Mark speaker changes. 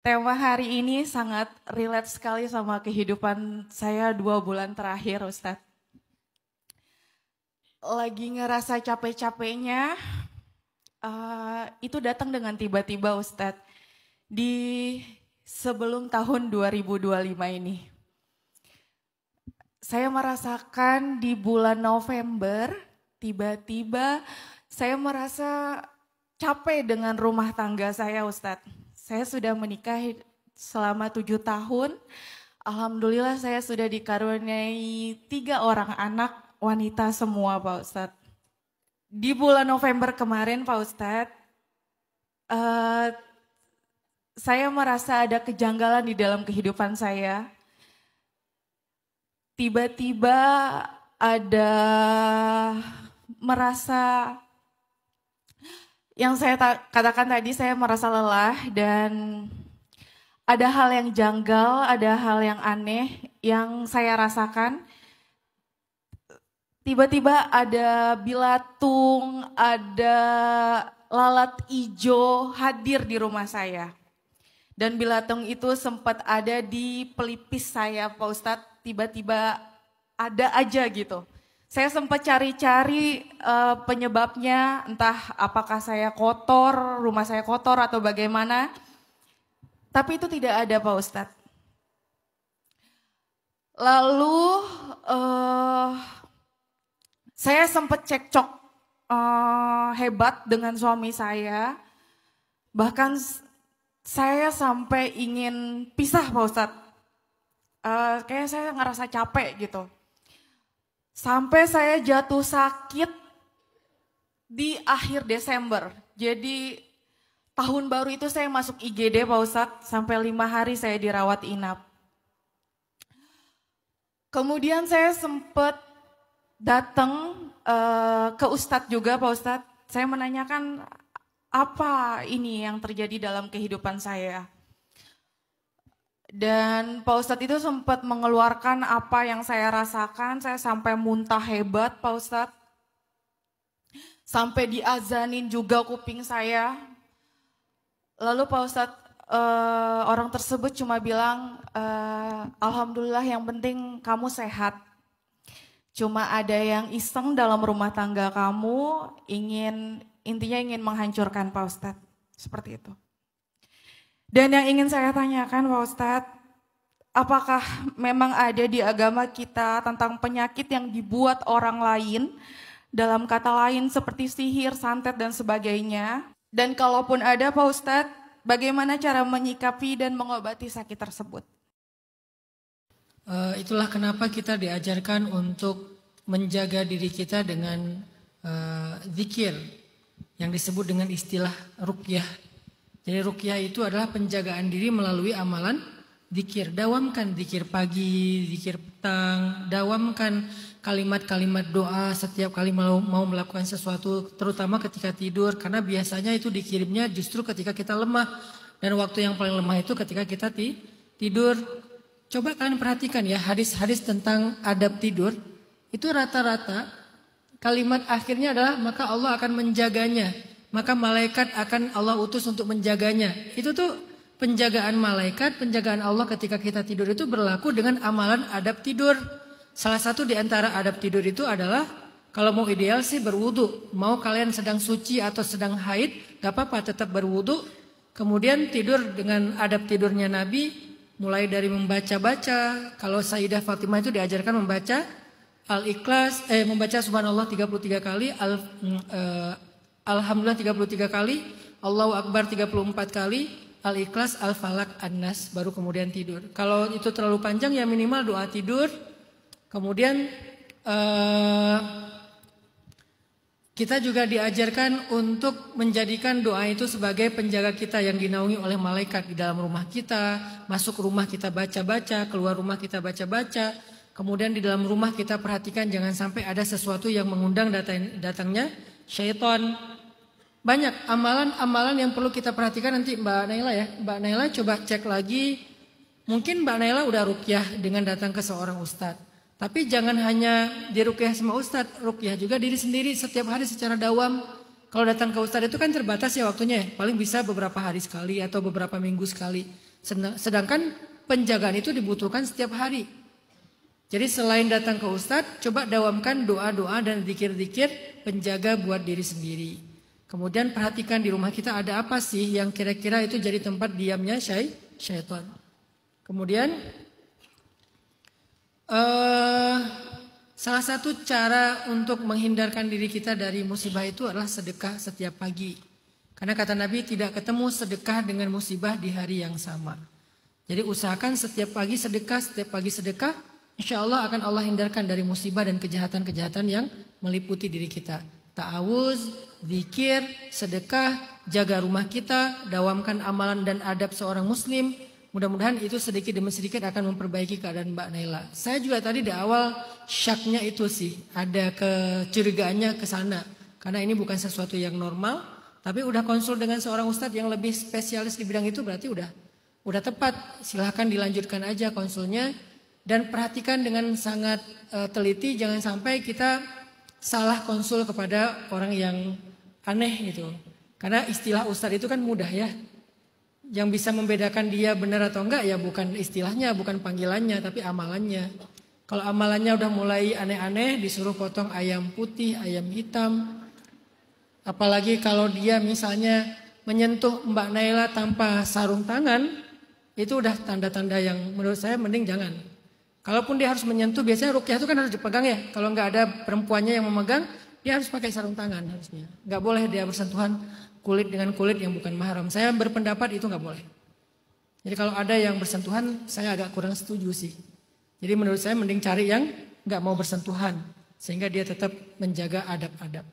Speaker 1: Tema hari ini sangat relate sekali sama kehidupan saya 2 bulan terakhir, Ustadz. Lagi ngerasa capek-capeknya, itu datang dengan tiba-tiba, Ustadz. Di sebelum tahun 2025 ini. Saya merasakan di bulan November, tiba-tiba saya merasa capek dengan rumah tangga saya, Ustadz. Saya sudah menikah selama 7 tahun. Alhamdulillah saya sudah dikaruniai 3 orang anak wanita semua, Pak Ustadz. Di bulan November kemarin, Pak Ustadz, saya merasa ada kejanggalan di dalam kehidupan saya. Tiba-tiba ada merasa, yang saya katakan tadi, saya merasa lelah dan ada hal yang janggal, ada hal yang aneh yang saya rasakan. Tiba-tiba ada bilatung, ada lalat ijo hadir di rumah saya. Dan bilatung itu sempat ada di pelipis saya, Pak Ustadz. Tiba-tiba ada aja gitu. Saya sempat cari-cari penyebabnya, entah apakah saya kotor, rumah saya kotor atau bagaimana. Tapi itu tidak ada, Pak Ustadz. Lalu saya sempat cekcok hebat dengan suami saya. Bahkan saya sampai ingin pisah, Pak Ustadz. Kayak saya ngerasa capek gitu. Sampai saya jatuh sakit di akhir Desember. Jadi tahun baru itu saya masuk IGD, Pak Ustadz. Sampai 5 hari saya dirawat inap. Kemudian saya sempat datang ke Ustadz juga, Pak Ustadz. Saya menanyakan apa ini yang terjadi dalam kehidupan saya. Dan Pak Ustadz itu sempat mengeluarkan apa yang saya rasakan, saya sampai muntah hebat, Pak Ustadz. Sampai diazanin juga kuping saya. Lalu Pak Ustadz, orang tersebut cuma bilang, Alhamdulillah yang penting kamu sehat. Cuma ada yang iseng dalam rumah tangga kamu, intinya ingin menghancurkan, Pak Ustadz. Seperti itu. Dan yang ingin saya tanyakan, Pak Ustadz, apakah memang ada di agama kita tentang penyakit yang dibuat orang lain, dalam kata lain seperti sihir, santet, dan sebagainya? Dan kalaupun ada, Pak Ustadz, bagaimana cara menyikapi dan mengobati sakit tersebut?
Speaker 2: Itulah kenapa kita diajarkan untuk menjaga diri kita dengan zikir yang disebut dengan istilah ruqyah. Jadi ruqyah itu adalah penjagaan diri melalui amalan zikir. Dawamkan zikir pagi, zikir petang, dawamkan kalimat-kalimat doa setiap kali mau melakukan sesuatu, terutama ketika tidur, karena biasanya itu dikirimnya justru ketika kita lemah, dan waktu yang paling lemah itu ketika kita tidur. Coba kalian perhatikan ya, hadis-hadis tentang adab tidur, itu rata-rata kalimat akhirnya adalah maka Allah akan menjaganya, maka malaikat akan Allah utus untuk menjaganya. Itu tuh penjagaan malaikat, penjagaan Allah ketika kita tidur itu berlaku dengan amalan adab tidur. Salah satu di antara adab tidur itu adalah, kalau mau ideal sih berwudu. Mau kalian sedang suci atau sedang haid, gak apa-apa, tetap berwudu. Kemudian tidur dengan adab tidurnya Nabi, mulai dari membaca-baca. Kalau Sayyidah Fatimah itu diajarkan membaca Al-Ikhlas, membaca Subhanallah 33 kali, Alhamdulillah 33 kali, Allahu Akbar 34 kali, Al-Ikhlas, Al-Falak, An-Nas, baru kemudian tidur. Kalau itu terlalu panjang ya minimal doa tidur. Kemudian kita juga diajarkan untuk menjadikan doa itu sebagai penjaga kita yang dinaungi oleh malaikat di dalam rumah kita. Masuk rumah kita baca-baca, keluar rumah kita baca-baca. Kemudian di dalam rumah kita perhatikan jangan sampai ada sesuatu yang mengundang datangnya syaitan. Banyak amalan-amalan yang perlu kita perhatikan. Nanti Mbak Naila ya, Mbak Naila coba cek lagi. Mungkin Mbak Naila udah ruqyah dengan datang ke seorang ustadz. Tapi jangan hanya diruqyah sama ustadz, ruqyah juga diri sendiri setiap hari secara dawam. Kalau datang ke ustadz itu kan terbatas ya waktunya, paling bisa beberapa hari sekali atau beberapa minggu sekali. Sedangkan penjagaan itu dibutuhkan setiap hari. Jadi selain datang ke ustadz, coba dawamkan doa-doa dan zikir-zikir penjaga buat diri sendiri. Kemudian perhatikan di rumah kita ada apa sih yang kira-kira itu jadi tempat diamnya syaitan. Kemudian salah satu cara untuk menghindarkan diri kita dari musibah itu adalah sedekah setiap pagi. Karena kata Nabi tidak ketemu sedekah dengan musibah di hari yang sama. Jadi usahakan setiap pagi sedekah, insya Allah akan Allah hindarkan dari musibah dan kejahatan-kejahatan yang meliputi diri kita. Ta'awuz, zikir, sedekah, jaga rumah kita, dawamkan amalan dan adab seorang muslim. Mudah-mudahan itu sedikit demi sedikit akan memperbaiki keadaan Mbak Naila. Saya juga tadi di awal syaknya itu sih, ada kecurigaannya ke sana. Karena ini bukan sesuatu yang normal, tapi udah konsul dengan seorang ustadz yang lebih spesialis di bidang itu berarti udah tepat. Silahkan dilanjutkan aja konsulnya. Dan perhatikan dengan sangat teliti, jangan sampai kita salah konsul kepada orang yang aneh gitu. Karena istilah ustadz itu kan mudah ya. Yang bisa membedakan dia benar atau enggak ya bukan istilahnya, bukan panggilannya, tapi amalannya. Kalau amalannya udah mulai aneh-aneh, disuruh potong ayam putih, ayam hitam. Apalagi kalau dia misalnya menyentuh Mbak Naila tanpa sarung tangan, itu udah tanda-tanda yang menurut saya mending jangan. Kalaupun dia harus menyentuh, biasanya ruqyah itu kan harus dipegang ya. Kalau nggak ada perempuannya yang memegang, dia harus pakai sarung tangan harusnya. Nggak boleh dia bersentuhan kulit dengan kulit yang bukan mahram. Saya berpendapat itu nggak boleh. Jadi kalau ada yang bersentuhan, saya agak kurang setuju sih. Jadi menurut saya mending cari yang nggak mau bersentuhan, sehingga dia tetap menjaga adab-adab.